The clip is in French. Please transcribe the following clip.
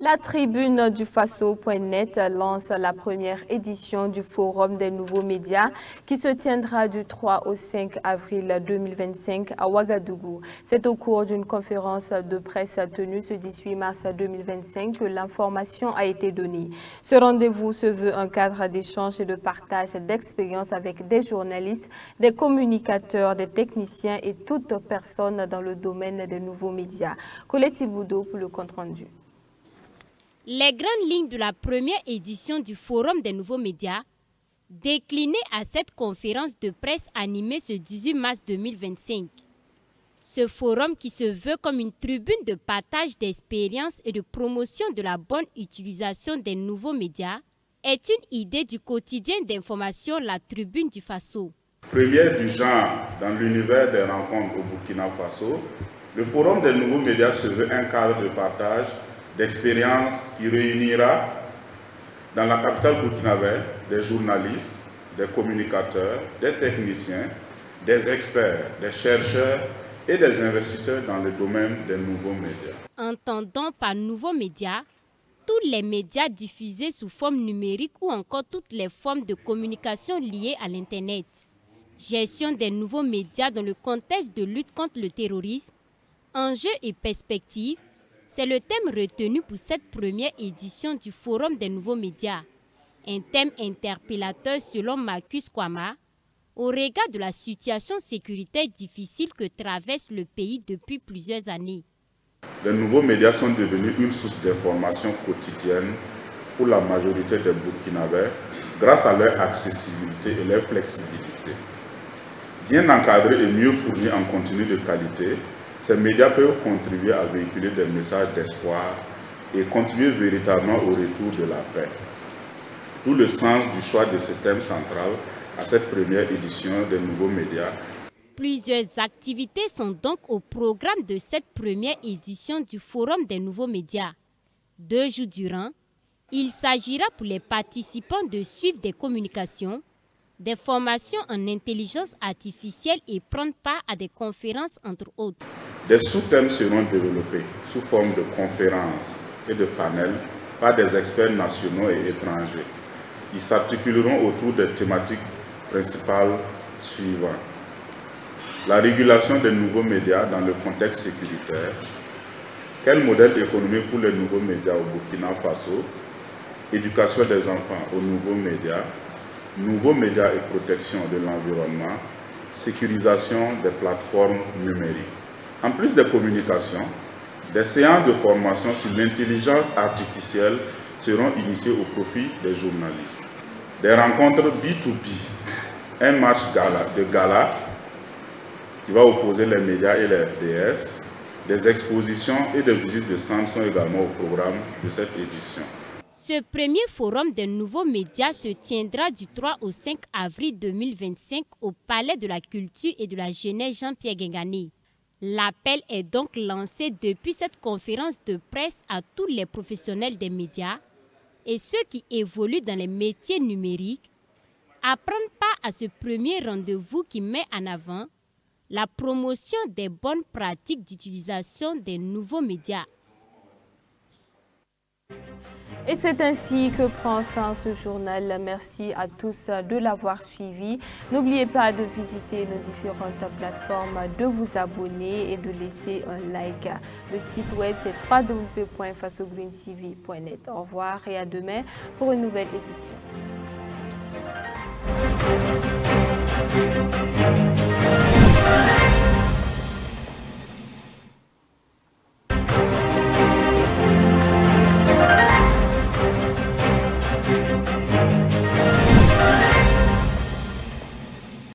La tribune du Faso.net lance la première édition du Forum des nouveaux médias qui se tiendra du 3 au 5 avril 2025 à Ouagadougou. C'est au cours d'une conférence de presse tenue ce 18 mars 2025 que l'information a été donnée. Ce rendez-vous se veut un cadre d'échange et de partage d'expériences avec des journalistes, des communicateurs, des techniciens et toute personne dans le domaine des nouveaux médias. Colette Boudou pour le compte-rendu. Les grandes lignes de la première édition du Forum des nouveaux médias, déclinées à cette conférence de presse animée ce 18 mars 2025. Ce forum qui se veut comme une tribune de partage d'expériences et de promotion de la bonne utilisation des nouveaux médias est une idée du quotidien d'information La Tribune du Faso. Première du genre dans l'univers des rencontres au Burkina Faso, le Forum des nouveaux médias se veut un cadre de partage d'expérience qui réunira dans la capitale burkinabé des journalistes, des communicateurs, des techniciens, des experts, des chercheurs et des investisseurs dans le domaine des nouveaux médias. Entendons par nouveaux médias tous les médias diffusés sous forme numérique ou encore toutes les formes de communication liées à l'Internet. Gestion des nouveaux médias dans le contexte de lutte contre le terrorisme, enjeux et perspectives, c'est le thème retenu pour cette première édition du Forum des nouveaux médias. Un thème interpellateur selon Marcus Kwama, au regard de la situation sécuritaire difficile que traverse le pays depuis plusieurs années. Les nouveaux médias sont devenus une source d'information quotidienne pour la majorité des Burkinabés grâce à leur accessibilité et leur flexibilité. Bien encadrés et mieux fournis en contenu de qualité, ces médias peuvent contribuer à véhiculer des messages d'espoir et contribuer véritablement au retour de la paix. D'où le sens du choix de ce thème central à cette première édition des nouveaux médias. Plusieurs activités sont donc au programme de cette première édition du Forum des nouveaux médias. 2 jours durant, il s'agira pour les participants de suivre des communications, des formations en intelligence artificielle et prendre part à des conférences entre autres. Des sous-thèmes seront développés sous forme de conférences et de panels par des experts nationaux et étrangers. Ils s'articuleront autour des thématiques principales suivantes. La régulation des nouveaux médias dans le contexte sécuritaire. Quel modèle économique pour les nouveaux médias au Burkina Faso? Éducation des enfants aux nouveaux médias et protection de l'environnement. Sécurisation des plateformes numériques. En plus des communications, des séances de formation sur l'intelligence artificielle seront initiées au profit des journalistes. Des rencontres B2B, un match de gala qui va opposer les médias et les RDS, des expositions et des visites de centres sont également au programme de cette édition. Ce premier forum des nouveaux médias se tiendra du 3 au 5 avril 2025 au Palais de la Culture et de la Jeunesse Jean-Pierre Guingani. L'appel est donc lancé depuis cette conférence de presse à tous les professionnels des médias et ceux qui évoluent dans les métiers numériques à prendre part à ce premier rendez-vous qui met en avant la promotion des bonnes pratiques d'utilisation des nouveaux médias. Et c'est ainsi que prend fin ce journal. Merci à tous de l'avoir suivi. N'oubliez pas de visiter nos différentes plateformes, de vous abonner et de laisser un like. Le site web c'est www.fasogreen.tv.net. Au revoir et à demain pour une nouvelle édition.